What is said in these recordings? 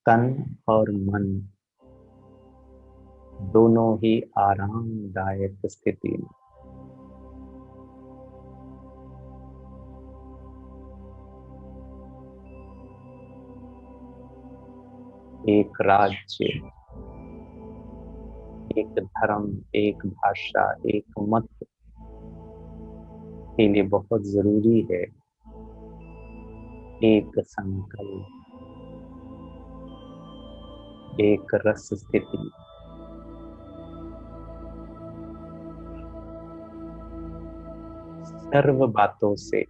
तन और मन दोनों ही आरामदायक स्थिति में। एक राज्य, एक धर्म, एक भाषा, एक मत के लिए बहुत जरूरी है एक संकल्प, एक रस स्थिति। सर्व बातों से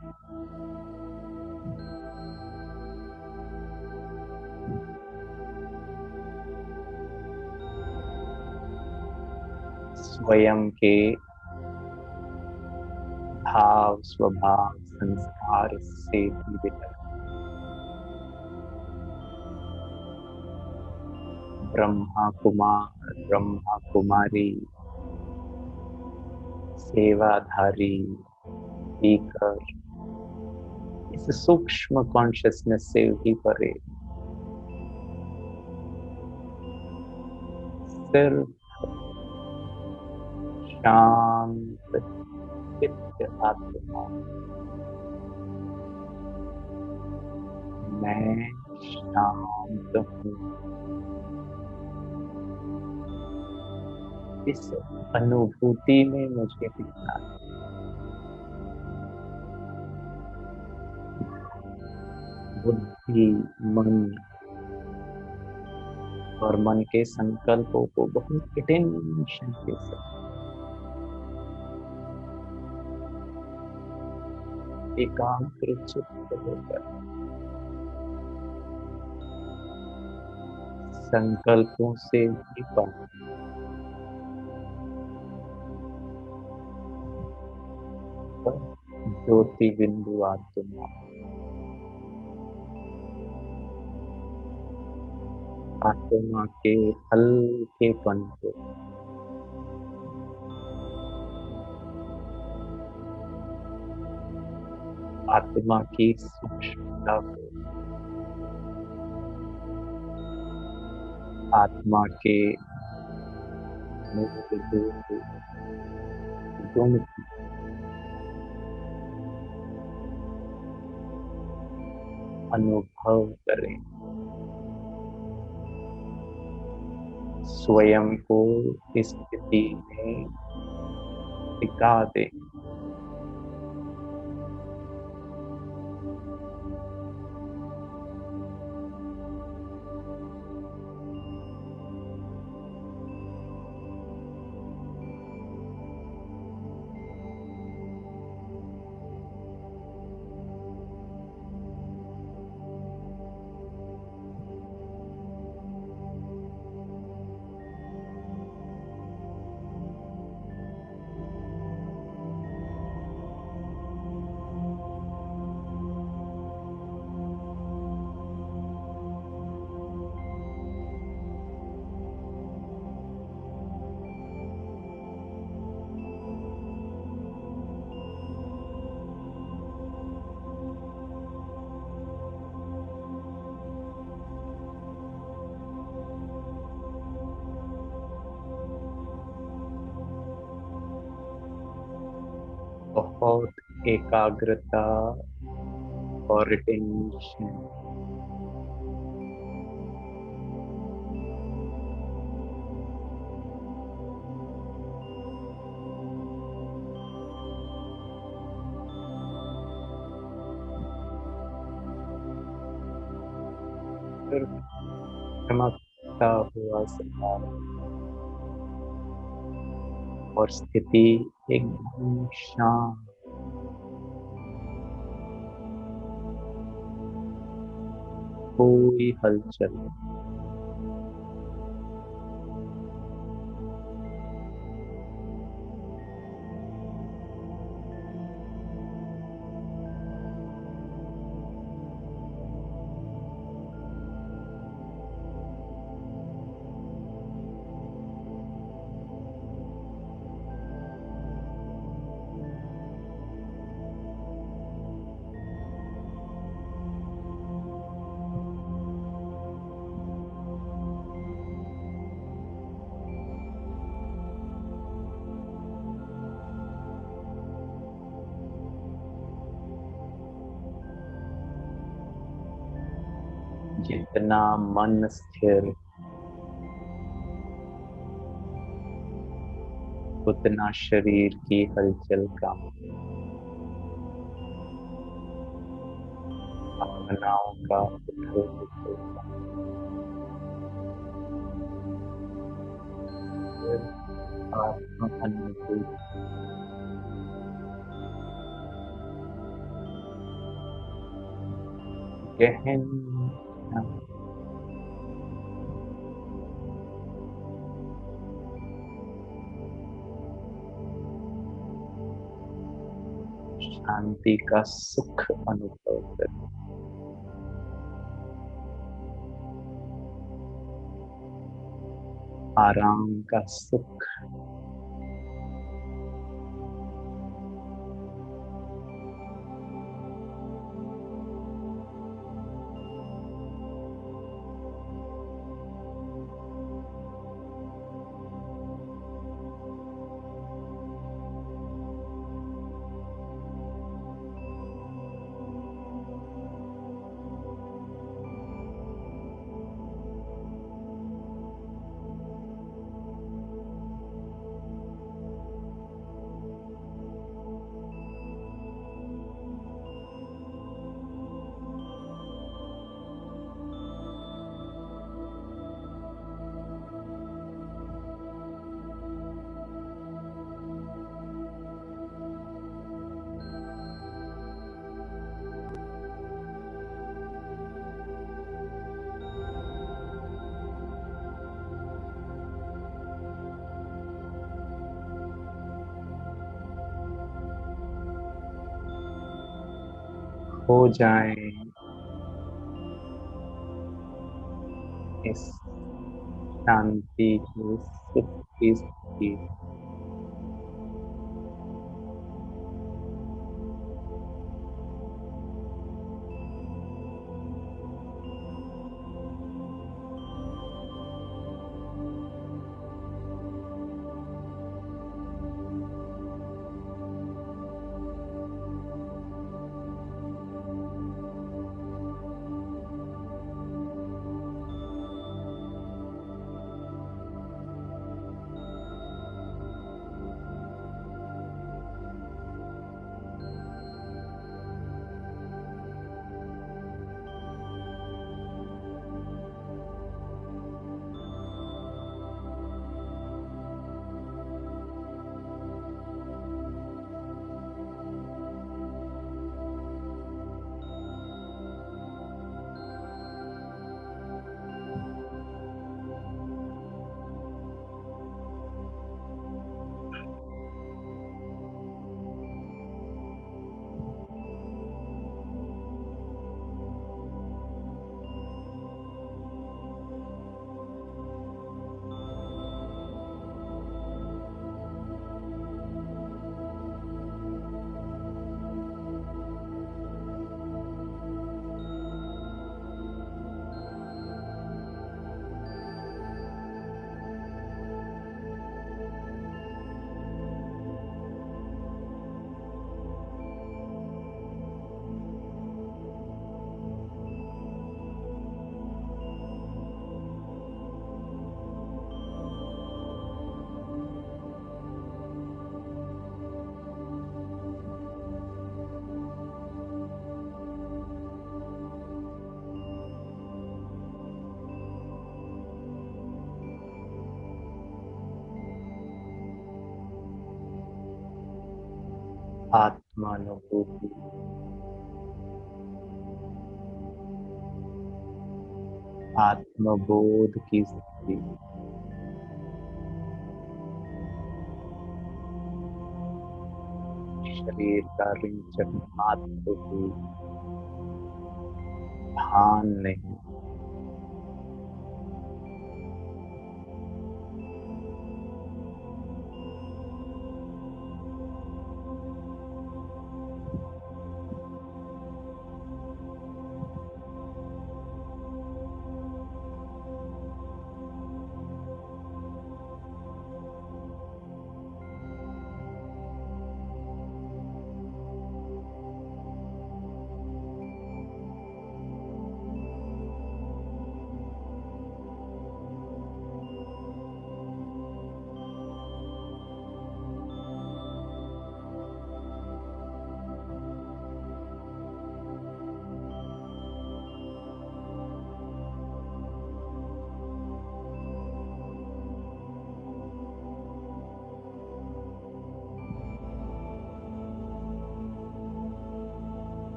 स्वयं के भाव, स्वभाव, संस्कार से भी ब्रह्मा कुमार, ब्रह्मा कुमारी, सेवाधारी, स्पीकर, इस सूक्ष्म कॉन्शियसनेस से भी परे सिर्फ शांत चित्त आत्मा, मैं शांत हूँ, इस अनुभूति में मुझे दिखना है। बुद्धि, मन और मन के संकल्पों को बहुत अटेंशन के साथ एकाग्र चित्त होकर संकल्पों से भी पर ज्योति बिंदु आत्मा, आत्मा के हल्केपन को आत्मा की सूक्ष्मता को, आत्मा के मूल गुण की अनुभव करें, स्वयं को इस स्थिति में टिका दें। बहुत एकाग्रता और टेंशन सिर्फ चमकता हुआ स्वभाव और स्थिति एकदम शांत, कोई हलचल नहीं। जितना मन स्थिर, उतना शरीर की हलचल कम, भावनाओं का उथल पुथल कम, आत्म अनुभूति गहन, शांति का सुख अनुभव कर, आराम का सुख, हो जाए इस शांति के सुख की स्थिति, आत्मानुभूति, आत्मबोध की स्थिति, शरीर का रिंचक मात्र भी भान नहीं,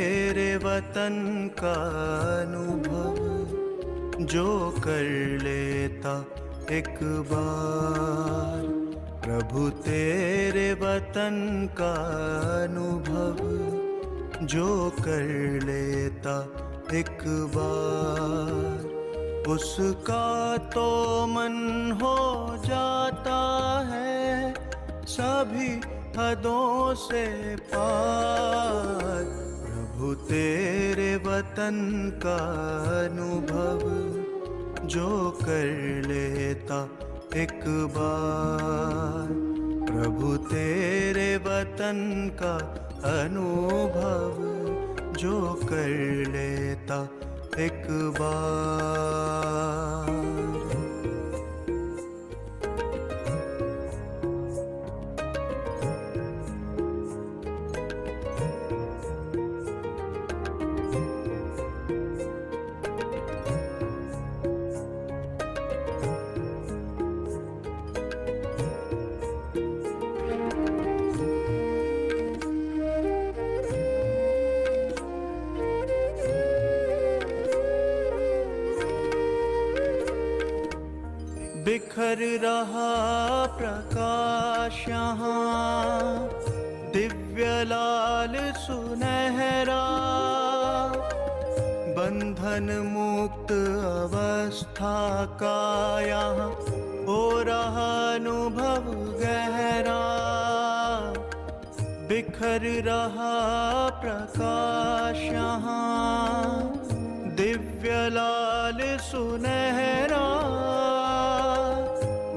तेरे वतन का अनुभव जो कर लेता एक बार। प्रभु तेरे वतन का अनुभव जो कर लेता एक बार, उसका तो मन हो जाता है सभी हदों से पार। प्रभु तेरे वतन का अनुभव जो कर लेता एक बार। प्रभु तेरे वतन का अनुभव जो कर लेता एक बार। बिखर रहा प्रकाश यहाँ दिव्य लाल सुनहरा, बंधन मुक्त अवस्था का यहाँ हो रहा अनुभव गहरा। बिखर रहा प्रकाश यहाँ दिव्य लाल सुनहरा,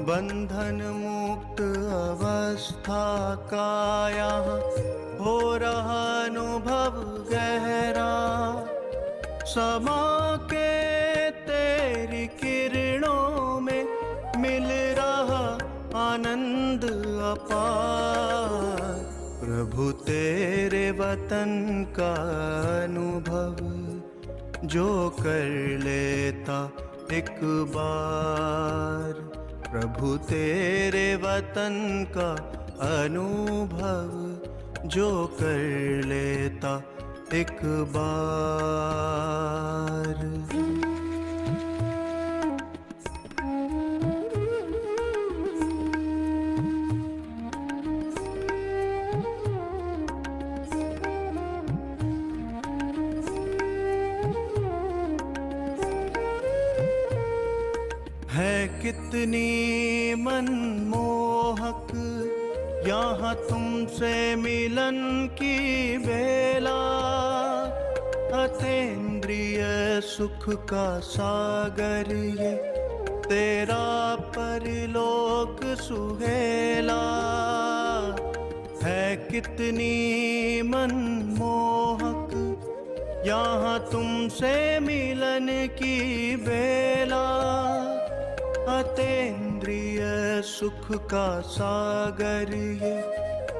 बंधन मुक्त अवस्था का यहाँ हो रहा अनुभव गहरा। समा के तेरी किरणों में मिल रहा आनंद अपार। प्रभु तेरे वतन का अनुभव जो कर लेता एक बार। प्रभु तेरे वतन का अनुभव जो कर लेता एक बार। है कितनी मनमोहक यहाँ तुमसे मिलन की बेला, अतीन्द्रिय सुख का सागर ये तेरा परलोक सुहेला। है कितनी मनमोहक यहाँ तुमसे मिलन की बेला, अतीन्द्रिय सुख का सागर ये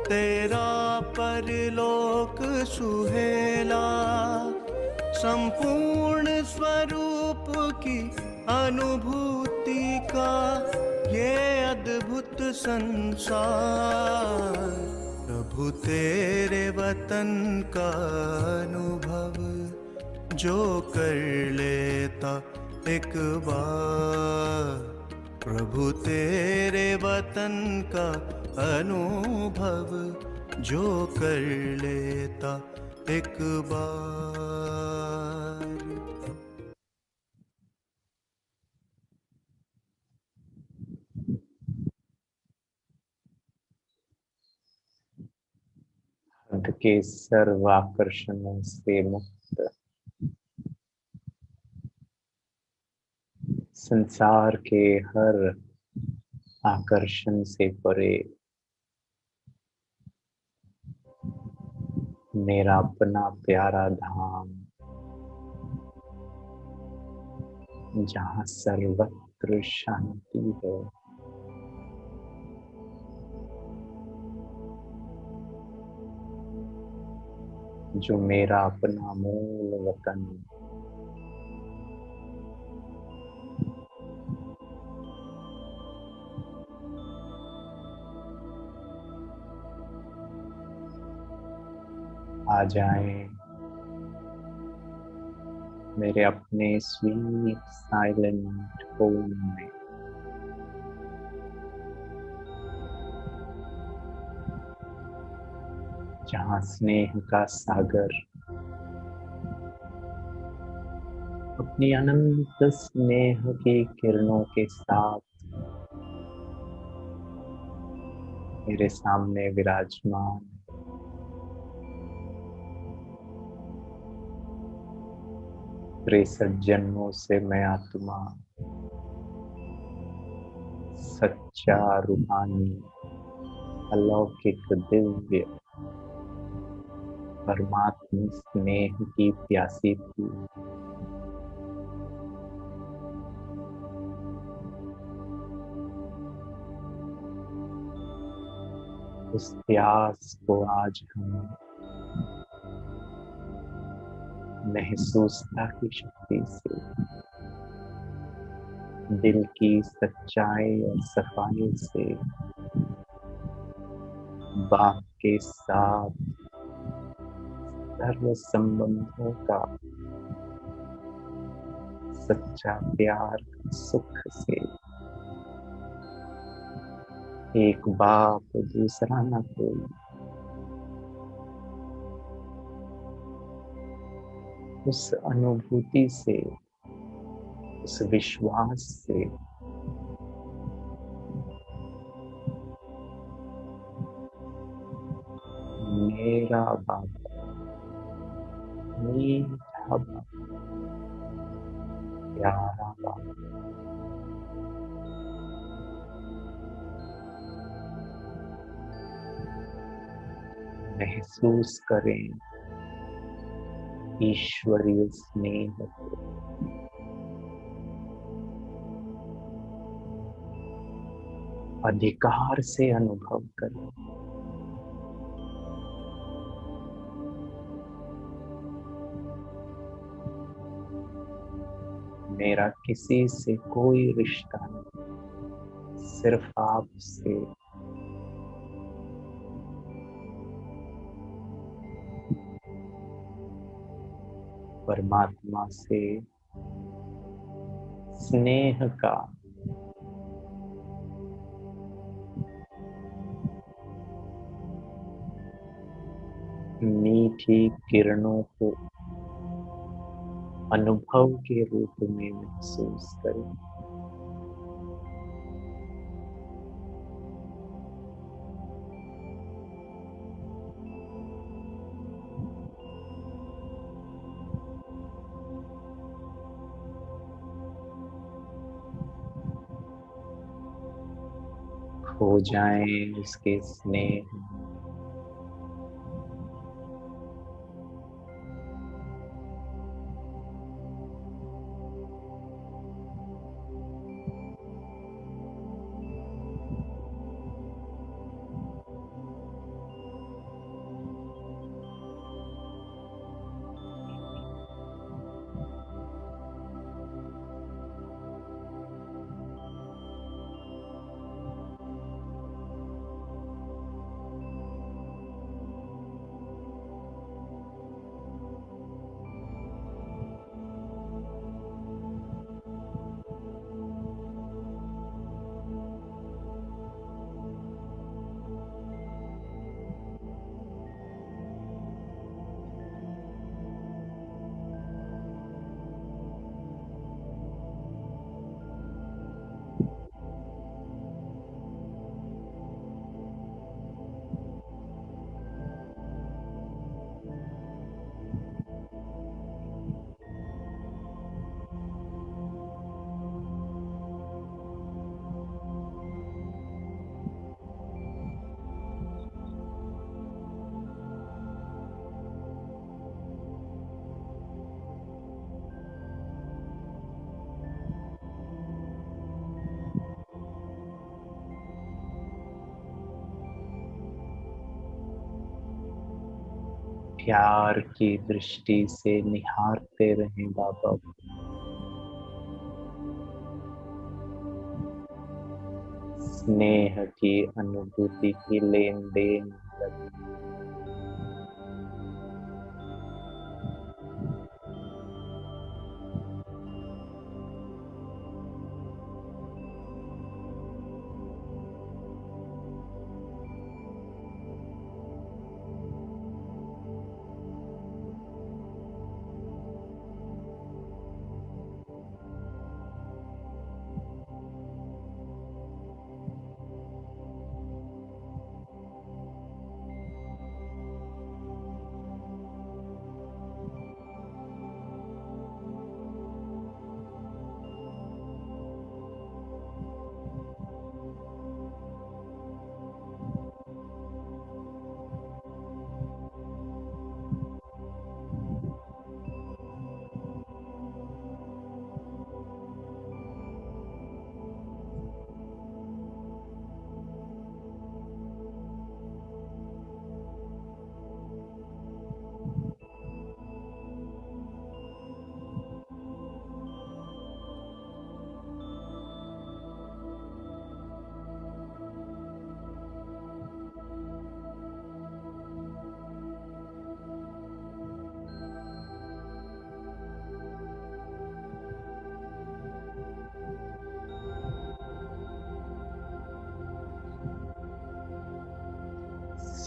तेरा परलोक सुहेला। संपूर्ण स्वरूप की अनुभूति का ये अद्भुत संसार। प्रभु तेरे वतन का अनुभव जो कर लेता एक बार। प्रभु तेरे वतन का अनुभव जो कर लेता एक बार। हद के सर्व आकर्षणों से मुक्त, संसार के हर आकर्षण से परे, मेरा अपना प्यारा धाम जहाँ सर्वत्र शांति है। जो मेरा अपना मूल वतन, आ जाएं मेरे अपने स्वीट साइलेंट होम में। जहाँ स्नेह का सागर अपनी अनंत स्नेह की किरणों के साथ मेरे सामने विराजमान। 63 जन्मों से मैं आत्मा, सच्चा रूहानी अलौकिक दिव्य परमात्म स्नेह की प्यासी थी। उस प्यास को आज हम महसूसता की शक्ति से, दिल की सच्चाई और सफाई से, बाप के साथ सर्व संबंधों का सच्चा प्यार सुख से, एक बाप दूसरा न कोई, उस अनुभूति से, उस विश्वास से मेरा बाप, मीठा बाप, प्यारा बाप महसूस करें ईश्वरीय स्नेह को। अधिकार से अनुभव करें। मेरा किसी से कोई रिश्ता नहीं, सिर्फ आपसे। परमात्मा से स्नेह का मीठी किरणों को अनुभव के रूप में महसूस करें। खो जाएं उसके स्नेह में। प्यार की दृष्टि से निहारते रहें बाबा। स्नेह की अनुभूति की लेन देन करें।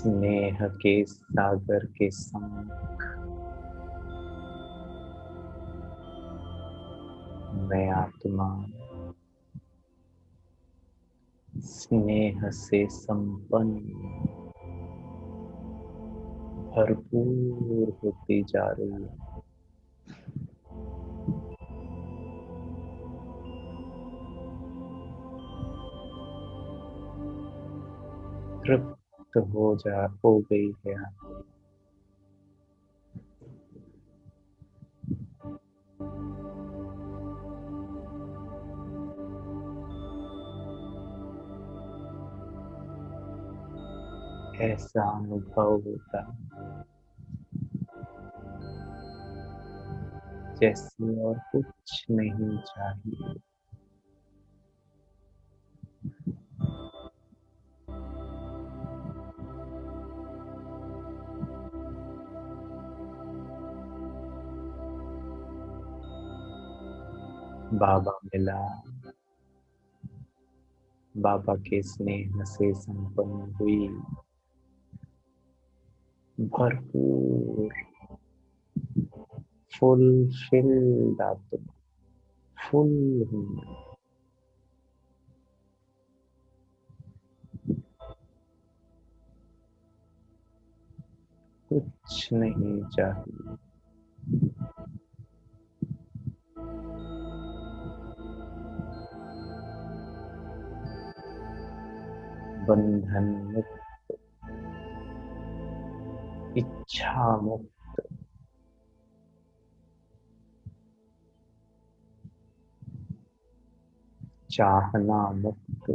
स्नेह के सागर के संग मैं आत्मा स्नेह से संपन्न भरपूर होती जा रही है। तृप्त हो गई है। ऐसा अनुभव होता है जैसे और कुछ नहीं चाहिए। बाबा मिला, बाबा के स्नेह से संपन्न हुई भरपूर फुलफिल्ड आत्मा, फुल हूँ। कुछ नहीं चाहिए। बंधन मुक्त, इच्छा मुक्त, चाहना मुक्त,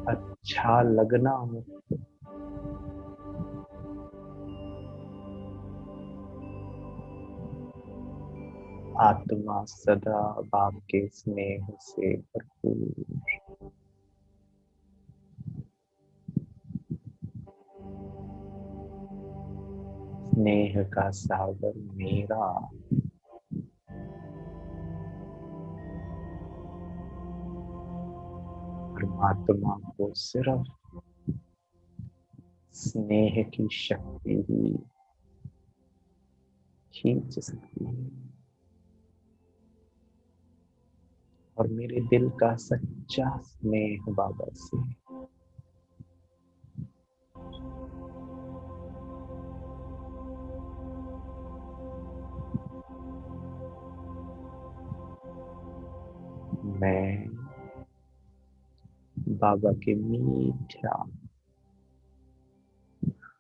अच्छा लगना मुक्त। आत्मा सदा बाप के स्नेह से भरपूर। स्नेह का सागर मेरा, परमात्मा को सिर्फ स्नेह की शक्ति ही खींच सकती है। और मेरे दिल का सच्चा स्नेह बाबा से मैं बाबा के मीठा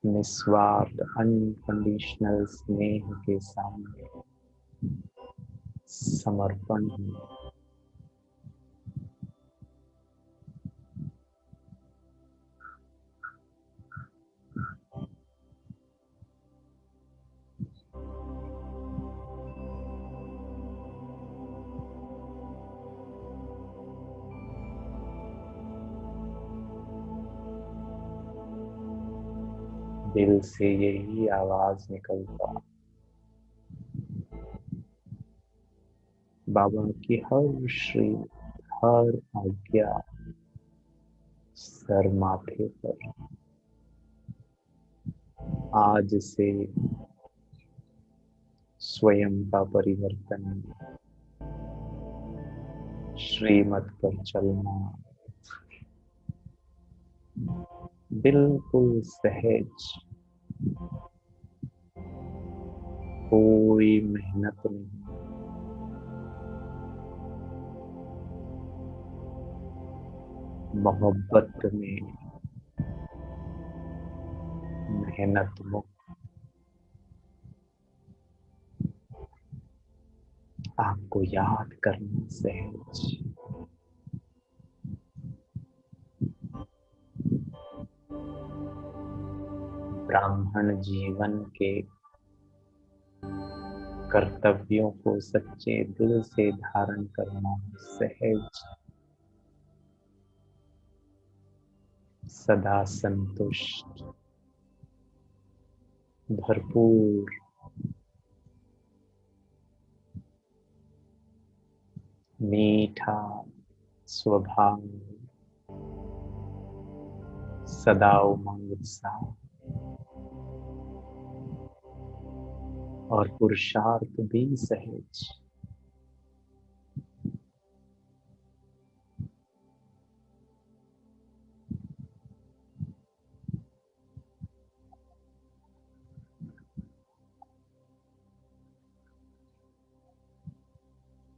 निस्वार्थ अनकंडीशनल स्नेह के सामने समर्पण हूँ। दिल से यही आवाज निकलता, बाबा की हर श्री, हर आज्ञा सर माथे पर। आज से स्वयं का परिवर्तन, श्रीमत पर चलना बिल्कुल सहज, कोई मेहनत नहीं। मोहब्बत में मेहनत मुक्त। आपको याद करना सहज। ब्राह्मण जीवन के कर्तव्यों को सच्चे दिल से धारण करना सहज, सदा संतुष्ट, भरपूर। मीठा स्वभाव, सदा उमंग उत्साह और पुरुषार्थ भी सहज।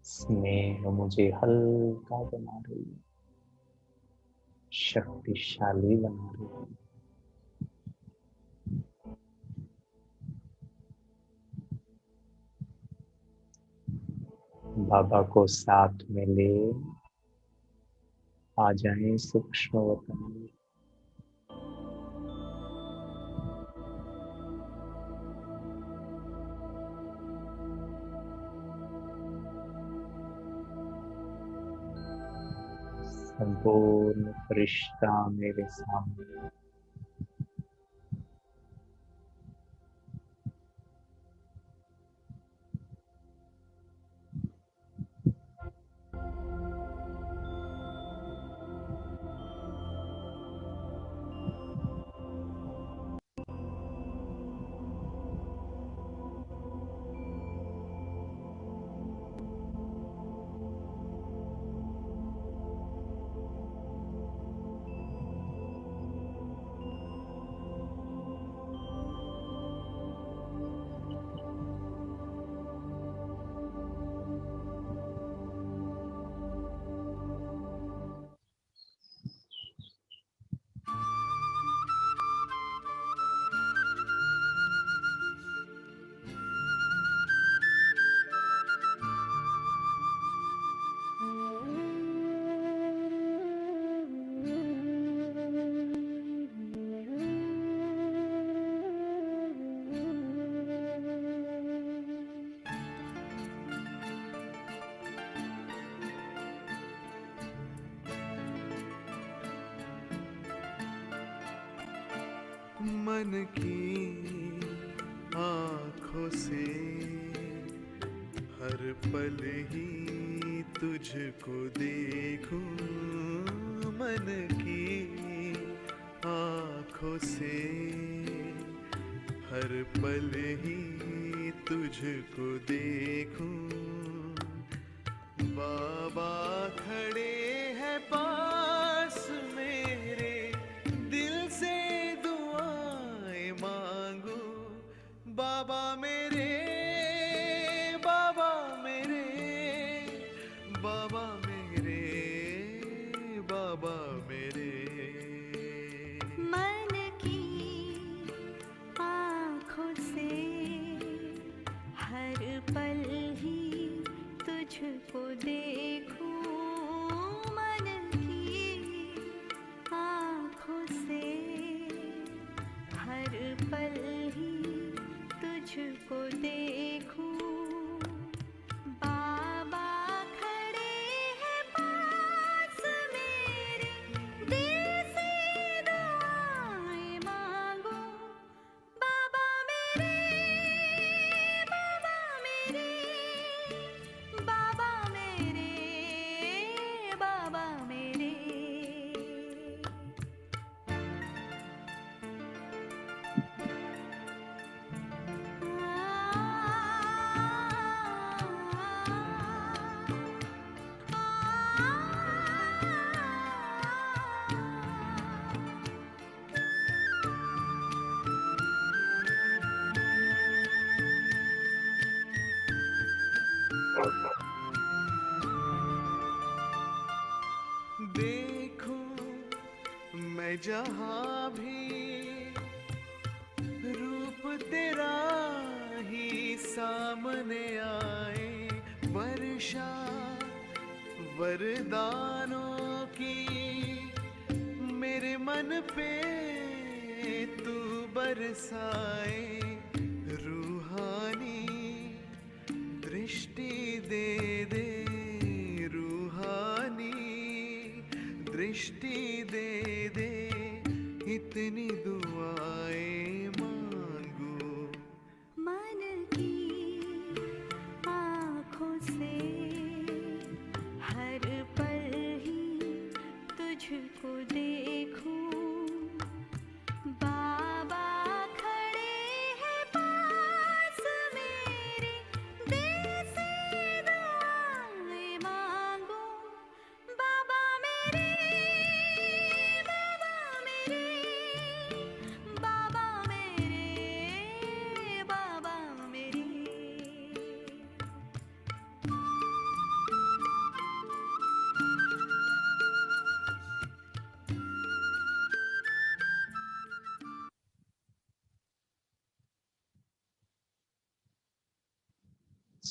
स्नेह मुझे हल्का बना रही है, शक्तिशाली बना रही है। बाबा को साथ में ले आ जाएं सूक्ष्म वतन में। संपूर्ण फरिश्ता मेरे सामने, मन की आँखों से हर पल ही तुझको देखूं, मन की आँखों से हर पल ही तुझको देखूं। बाबा खड़े हैं पास मेरे, दिल से दुआएं मांगू। बाबा मेरे, बाबा मेरे, बाबा मेरे, बाबा मेरे। मन की आँखों से हर पल ही तुझको देखूं, मन की आँखों से हर पल ही तुझको देखूं। बाबा खड़े हैं पास मेरे, दिल से दुआएं मांगो। बाबा मेरे, बाबा मेरे, बाबा मेरे, बाबा मेरे। देखूं मैं जहाँ भी रूप तेरा ही सामने आए, वर्षा वरदानों की मेरे मन पे तू बरसाए। रूहानी दृष्टि दे दे, रूहानी दृष्टि दे दे, इतनी दुआएं मांगू। मन की आँखों से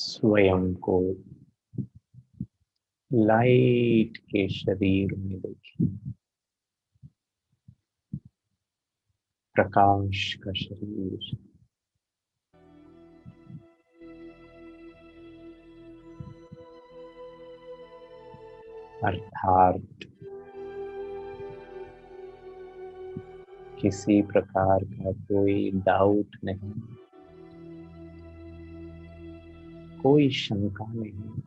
स्वयं को लाइट के शरीर में देखिए, प्रकाश का शरीर। अर्थात किसी प्रकार का कोई डाउट नहीं, कोई शंका नहीं,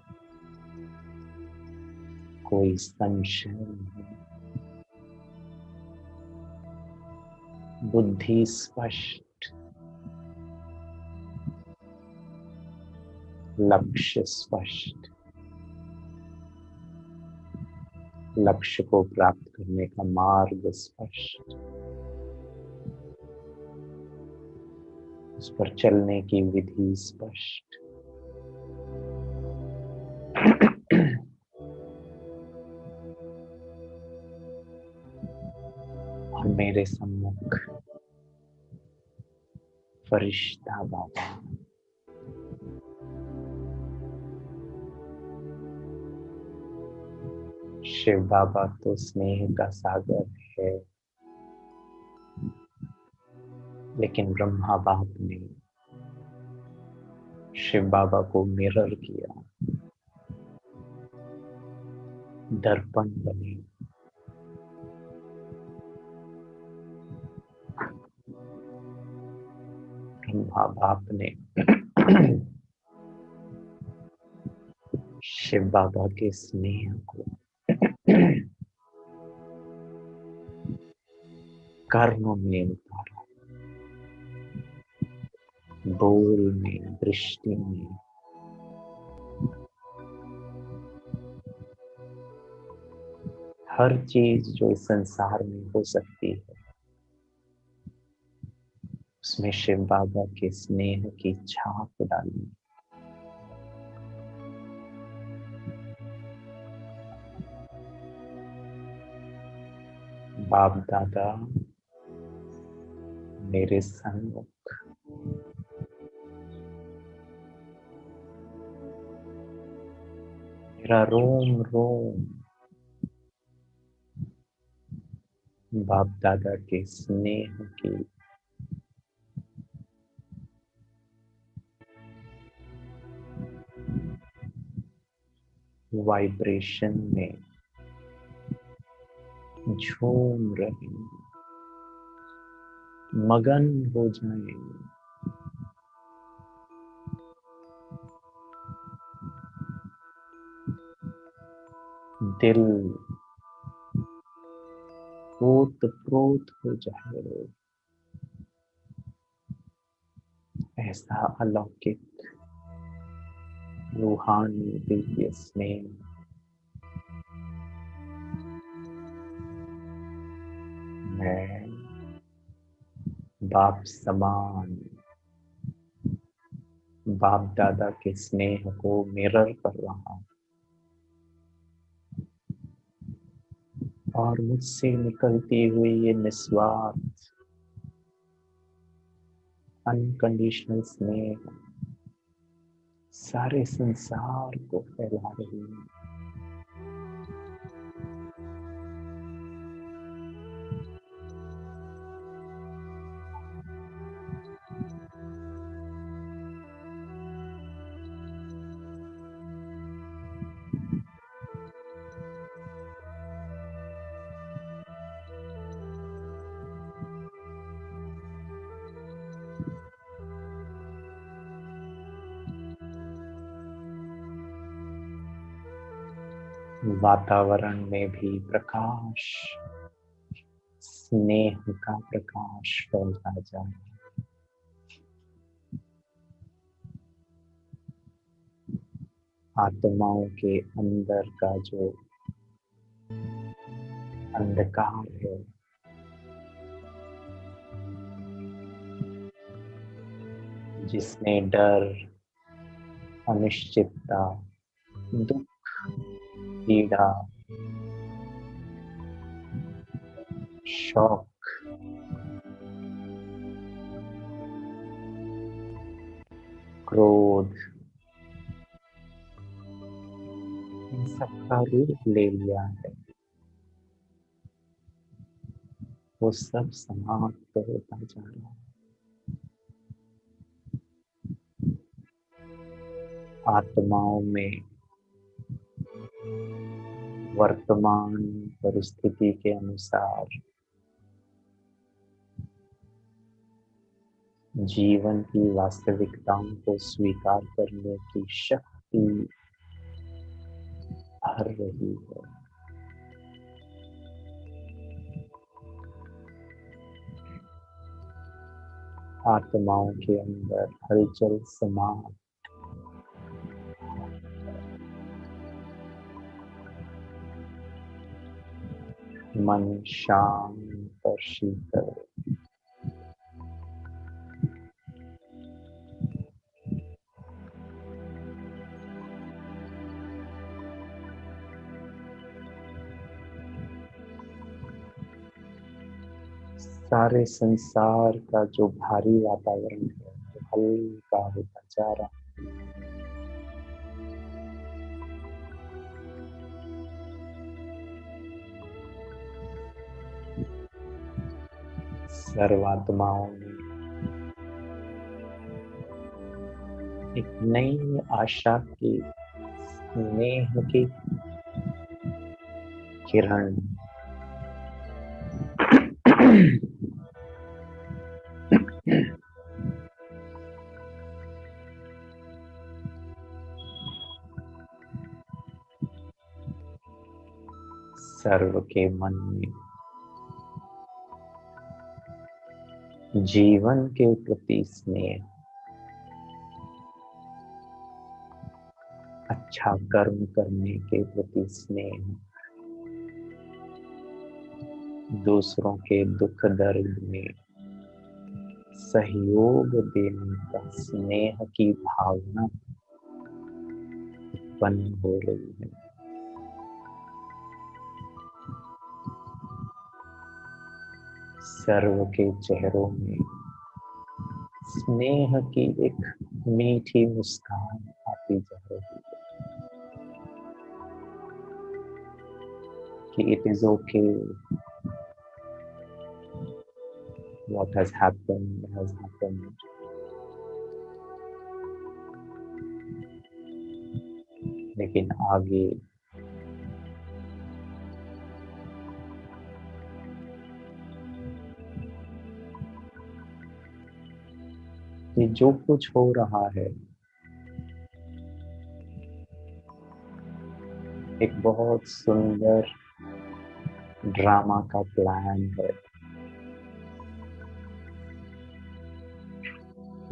कोई संशय नहीं। बुद्धि स्पष्ट, लक्ष्य स्पष्ट, लक्ष्य को प्राप्त करने का मार्ग स्पष्ट, उस पर चलने की विधि स्पष्ट। और मेरे सम्मुख फरिश्ता बाबा, शिव बाबा तो स्नेह का सागर है, लेकिन ब्रह्मा बाप ने शिव बाबा को मिरर किया, दर्पण बने। ब्रह्मा बाप ने शिव बाबा के स्नेह को कर्म में उतारा, बोल में, दृष्टि में। हर चीज जो इस संसार में हो सकती है, उसमें शिव बाबा के स्नेह की छाप डाली। बाप दादा मेरे सन्मुख मेरा रोम रोम बाप दादा के स्नेह की वाइब्रेशन में झूम रहे, मगन हो जाए। दिल ओतप्रोत हो जाए, ऐसा अलौकिक रूहानी दिव्य स्नेह मैं बाप समान बाप दादा के स्नेह को मिरर कर रहा हूं, और मुझसे निकलती हुई ये निस्वार्थ अनकंडीशनल स्नेह सारे संसार को फैला रही है। वातावरण में भी प्रकाश, स्नेह का प्रकाश फैलता जाए। आत्माओं के अंदर का जो अंधकार है, जिसमें डर, अनिश्चितता, दुख, पीड़ा, शौक, क्रोध, सबका रूप ले लिया है, वो सब समाप्त होता जा रहा है। आत्माओं में वर्तमान परिस्थिति के अनुसार जीवन की वास्तविकताओं को स्वीकार करने की शक्ति भर रही है। आत्माओं के अंदर हलचल समाप्त, मन शांत और शीतल। सारे संसार का जो भारी वातावरण है वो हल्का होता जा रहा है। सर्वात्माओं में एक नई आशा की, स्नेह की किरण सर्व के मन में जीवन के प्रति स्नेह, अच्छा कर्म करने के प्रति स्नेह, दूसरों के दुख दर्द में सहयोग देने का स्नेह की भावना उत्पन्न हो रही है। सर्व के चेहरों में स्नेह की एक मीठी मुस्कान आती जा रही है कि it is okay, what has happened has happened. लेकिन आगे ये जो कुछ हो रहा है एक बहुत सुंदर ड्रामा का प्लान है।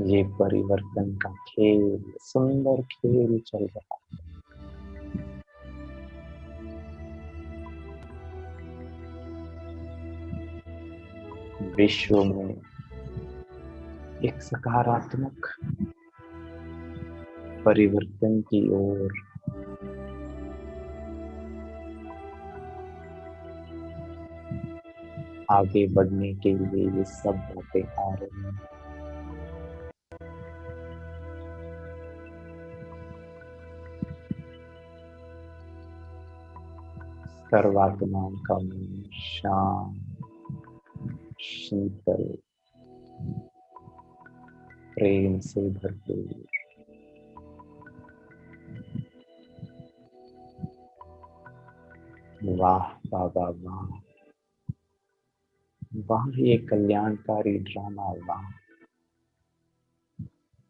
ये परिवर्तन का खेल, सुंदर खेल चल रहा है। विश्व में एक सकारात्मक परिवर्तन की ओर आगे बढ़ने के लिए ये सब बातें आ रही हैं। सर्वात्माओं का मन शांत, शीतल, प्रेम से भरपूर। वाह बाबा वाह, वाह ये कल्याणकारी ड्रामा, वाह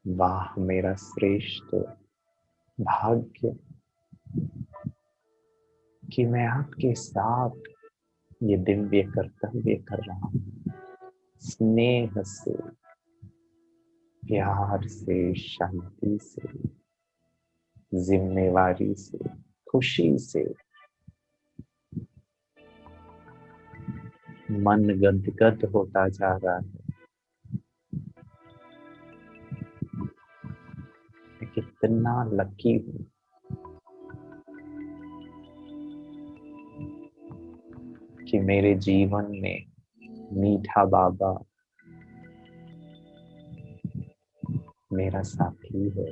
वाह मेरा श्रेष्ठ भाग्य कि मैं आपके साथ ये दिव्य कर्तव्य कर रहा हूँ। स्नेह से, प्यार से, शांति से, जिम्मेवारी से, खुशी से। मन गदगद होता जा रहा है। मैं कितना लकी हूँ कि मेरे जीवन में मीठा बाबा मेरा साथी है।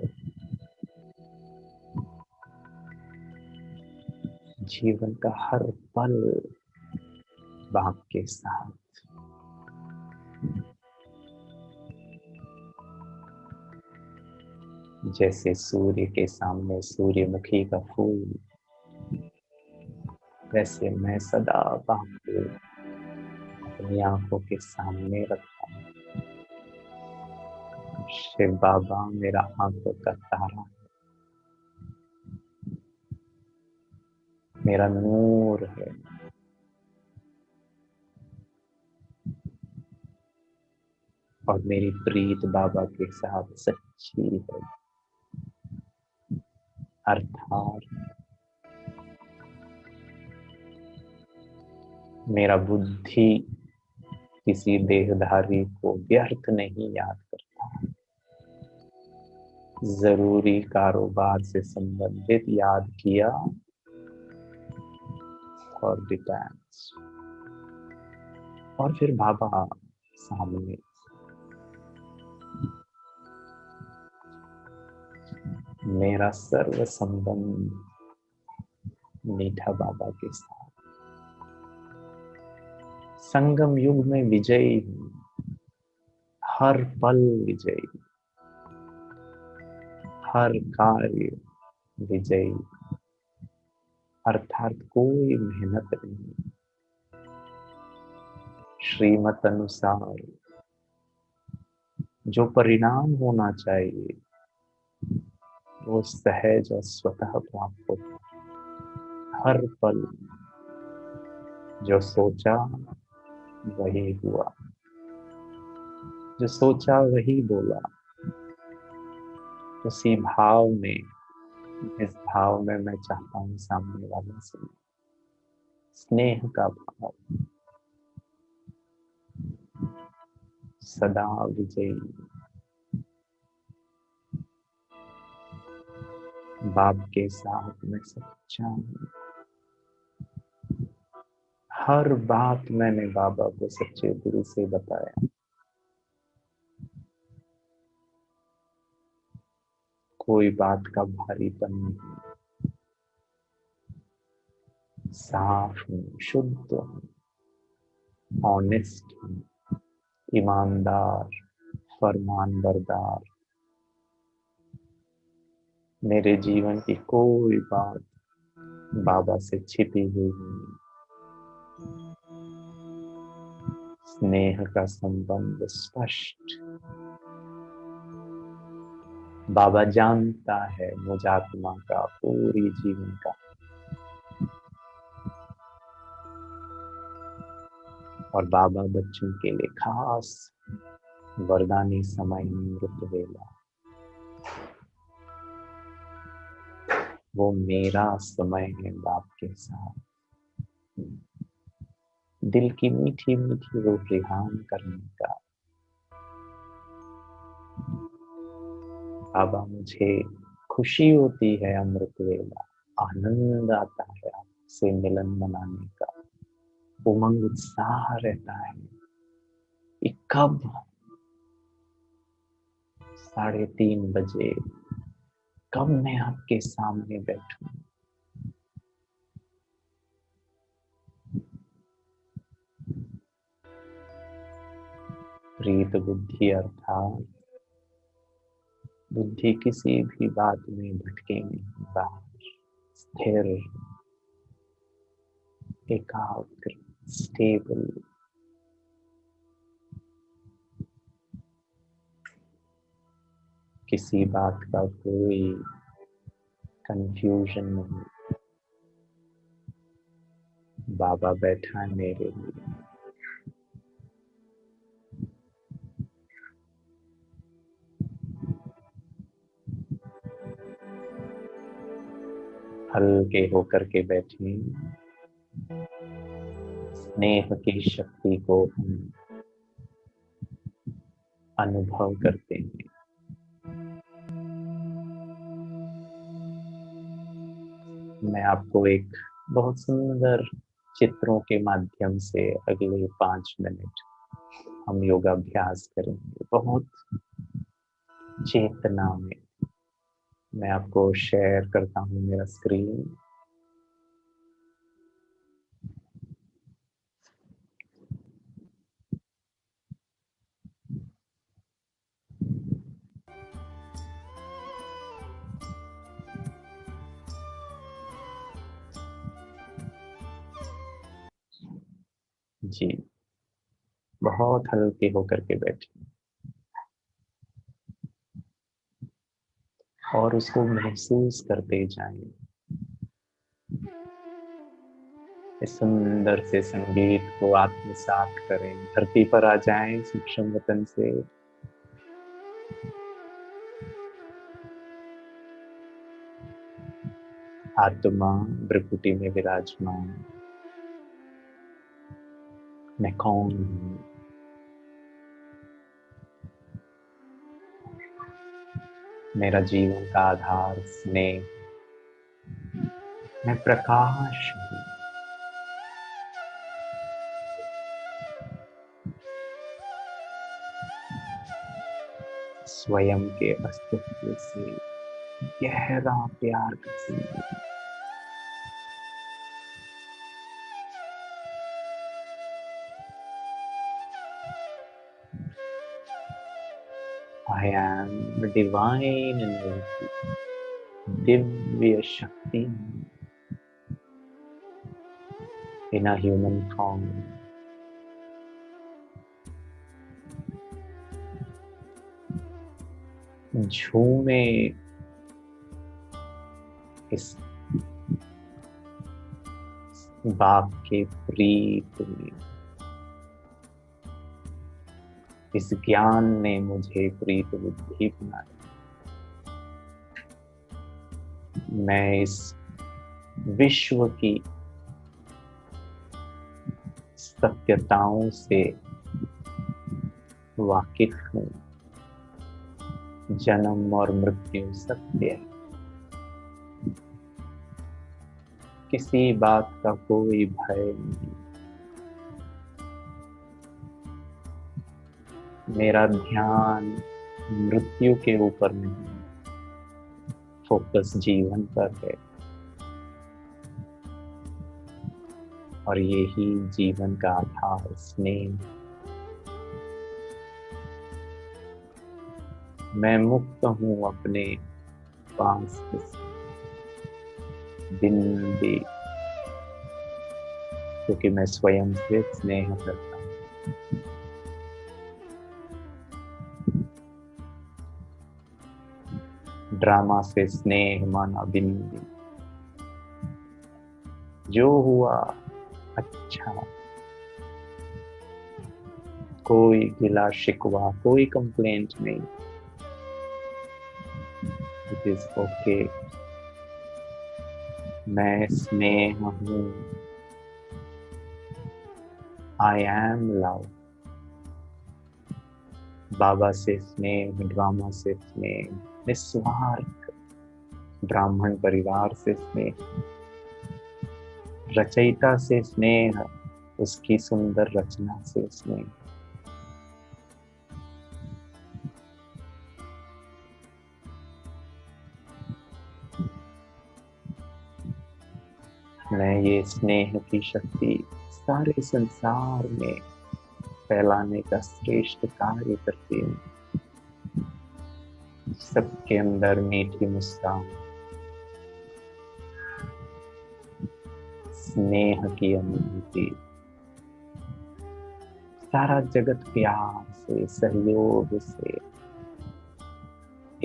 जीवन का हर पल बाप के साथ। जैसे सूर्य के सामने सूर्यमुखी का फूल, वैसे मैं सदा बाप को अपनी आंखों के सामने रखता हूँ। शिव बाबा मेरा आंखों का तारा, मेरा नूर है। और मेरी प्रीत बाबा के साथ सच्ची है। अर्थात मेरा बुद्धि किसी देहधारी को व्यर्थ नहीं याद करता। जरूरी कारोबार से संबंधित याद किया और डिटेच, और फिर बाबा सामने। मेरा सर्व संबंध मीठा बाबा के साथ। संगम युग में विजयी हूं, हर पल विजयी, हर कार्य विजयी। अर्थात कोई मेहनत नहीं, श्रीमत अनुसार जो परिणाम होना चाहिए वो सहज और स्वतः प्राप्त होता। हर पल जो सोचा वही हुआ, जो सोचा वही बोला। उसी भाव में, इस भाव में मैं चाहता हूँ सामने वाले से स्नेह का भाव, सदा विजयी। बाप के साथ मैं सच्चा हूँ। हर बात मैंने बाबा को सच्चे दिल से बताया। कोई बात का भारीपन नहीं। साफ हूँ, शुद्ध हूँ, ऑनेस्ट हूँ, ईमानदार, फरमान बरदार। मेरे जीवन की कोई बात बाबा से छिपी हुई नहीं। स्नेह का संबंध स्पष्ट। बाबा जानता है मुझ आत्मा का पूरी जीवन का। और बाबा बच्चों के लिए खास वरदानी समय मृत वेला, वो मेरा समय है बाप के साथ। दिल की मीठी मीठी रूह रिहान करने का। बाबा मुझे खुशी होती है अमृत वेला, आनंद आता है आपसे मिलन मनाने का, उमंग उत्साह रहता है कि कब 3:30 बजे कब मैं आपके सामने बैठूं। प्रीत बुद्धि अर्थात बुद्धि किसी भी बात में भटके नहीं, बाहर स्थिर, एकाग्र, स्टेबल। किसी बात का कोई कंफ्यूजन नहीं। बाबा बैठा है मेरे लिए। हल्के होकर के बैठे, स्नेह की शक्ति को हम अनुभव करते हैं। मैं आपको एक बहुत सुंदर चित्रों के माध्यम से अगले 5 मिनट हम योगाभ्यास करेंगे। बहुत चेतना में मैं आपको शेयर करता हूँ मेरा स्क्रीन। जी, बहुत हल्के होकर के बैठे और उसको महसूस करते जाएं। इस सुंदर से संगीत को आत्मसात करें, धरती पर आ जाएं सूक्ष्म वतन से। आत्मा भ्रिकुटी में विराजमान। मैं कौन हूँ? मेरा जीवन का आधार स्नेह। मैं प्रकाश हूँ। स्वयं के अस्तित्व से गहरा प्यार करती। I am divine energy, Divya शक्ति in a human form. झूमे इस बाप के प्रीत में। इस ज्ञान ने मुझे प्रीत बुद्धि बनाया। मैं इस विश्व की सत्यताओं से वाकिफ हूँ। जन्म और मृत्यु सत्य है। किसी बात का कोई भय नहीं। मेरा ध्यान मृत्यु के ऊपर नहीं, फोकस जीवन पर है। और यही जीवन का आधार स्नेह। मैं मुक्त हूँ अपने पास दिन भी, क्योंकि मैं स्वयं से स्नेह करता हूँ। ड्रामा से स्नेह माना बिंदी। जो हुआ अच्छा, कोई गिला शिकवा, कोई कंप्लेंट नहीं। It is okay. मैं स्नेह हूँ। I am love. बाबा से स्नेह, ड्रामा से स्नेह, निस्वार्थ ब्राह्मण परिवार से स्नेह, रचयिता से स्नेह, उसकी सुंदर रचना से स्नेह। मैं ये स्नेह की शक्ति सारे संसार में फैलाने का श्रेष्ठ कार्य करती हूँ। सबके अंदर मीठी मुस्कान, स्नेह की अनुभूति। सारा जगत प्यार से, सहयोग से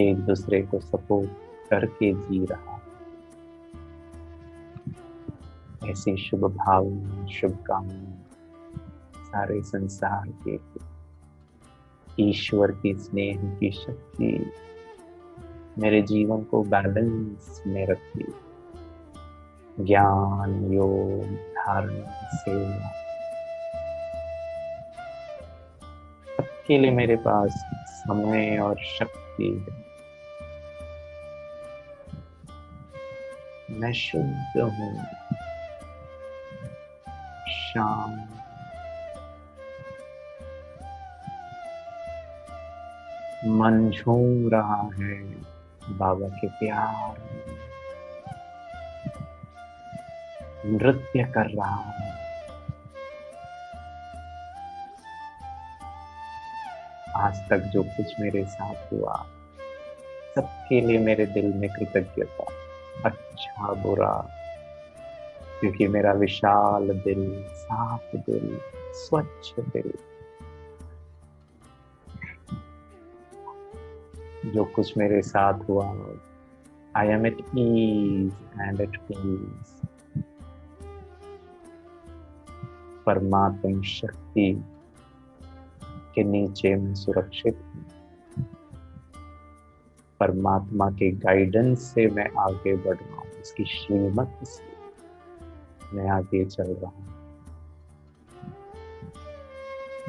एक दूसरे को सपोर्ट करके जी रहा। ऐसी शुभ भावना, शुभकामना सारे संसार के। ईश्वर की स्नेह की शक्ति मेरे जीवन को बैलेंस में रखती। ज्ञान, योग, धारणा, सेवा, सबके लिए मेरे पास समय और शक्ति है। मैं शुद्ध हूँ, शांत, मन झूम रहा है बाबा के प्यार में, नृत्य कर रहा है। आज तक जो कुछ मेरे साथ हुआ, सबके लिए मेरे दिल में कृतज्ञता, अच्छा बुरा, क्योंकि मेरा विशाल दिल, साफ दिल, स्वच्छ दिल। जो कुछ मेरे साथ हुआ, I am at ease and at peace. परमात्मा शक्ति के नीचे मैं सुरक्षित हूँ। परमात्मा के गाइडेंस से मैं आगे बढ़ रहा हूँ, उसकी श्रीमत से मैं आगे चल रहा हूँ।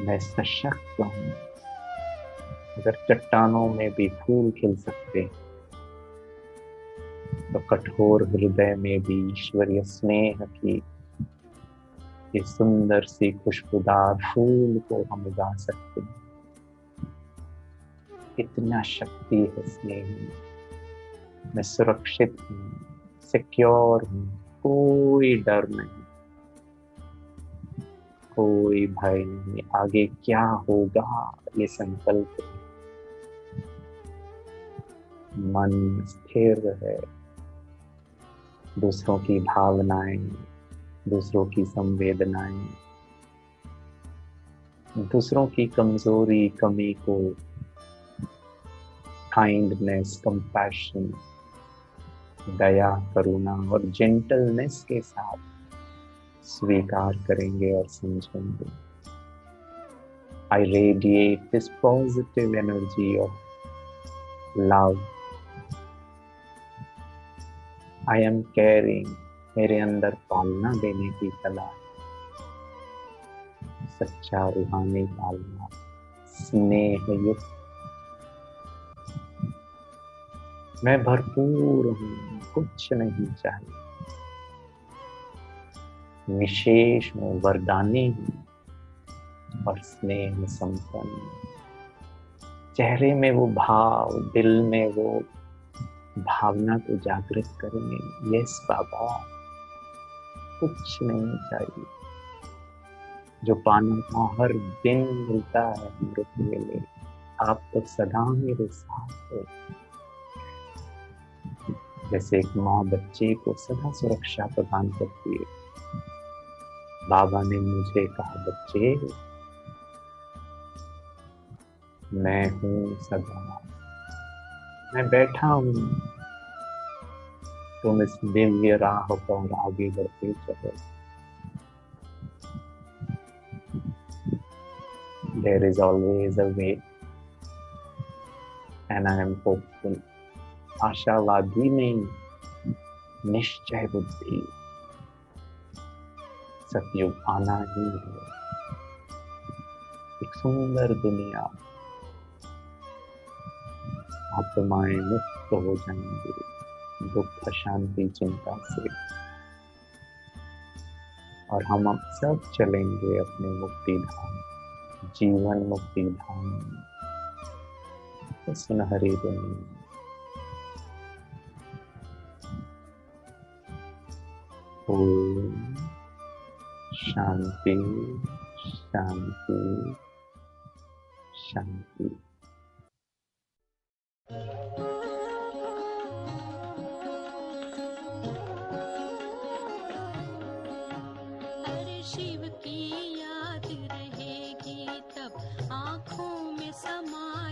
मैं सशक्त हूँ। अगर चट्टानों में भी फूल खिल सकते हैं, तो कठोर हृदय में भी ईश्वरीय स्नेह की इस सुंदर सी खुशबूदार फूल को हम उगा सकते हैं। इतना शक्ति है स्नेह में। मैं सुरक्षित हूँ, सिक्योर हूँ, कोई डर नहीं, कोई भय नहीं। आगे क्या होगा ये संकल्प है। मन स्थिर है। दूसरों की भावनाएं, दूसरों की संवेदनाएं, दूसरों की कमजोरी कमी को काइंडनेस, कंपैशन, दया, करुणा और जेंटलनेस के साथ स्वीकार करेंगे और समझेंगे। I radiate this positive energy of love. I am caring. मेरे अंदर पालना देने की कला, सच्चा रूहानी पालना, स्नेह युक्त। मैं भरपूर हूँ, कुछ नहीं चाहिए। विशेष हूँ, वरदानी हूँ और स्नेह संपन्न। चेहरे में वो भाव, दिल में वो भावना को जागृत करेंगे। यस बाबा, कुछ नहीं चाहिए। जो पाना का हर दिन मिलता है अमृत वेले, आप तो सदा मेरे साथ हो। जैसे एक माँ बच्चे को सदा सुरक्षा प्रदान करती है, बाबा ने मुझे कहा, बच्चे मैं हूँ सदा, मैं बैठा हूँ, तुम इस दिव्य राह पर आगे बढ़ते चलो। There is always a way and I am hopeful. आशावादी नहीं, निश्चय बुद्धि। सतयुग आना ही है। एक सुंदर दुनिया, आत्माएं मुक्त हो जाएंगे दुख, शांति, चिंता से, और हम अब सब चलेंगे अपने मुक्ति धाम, जीवन मुक्ति धाम, सुनहरी दुनिया। ओम शांति शांति शांति। अरे शिव की याद रहेगी तब आँखों में समा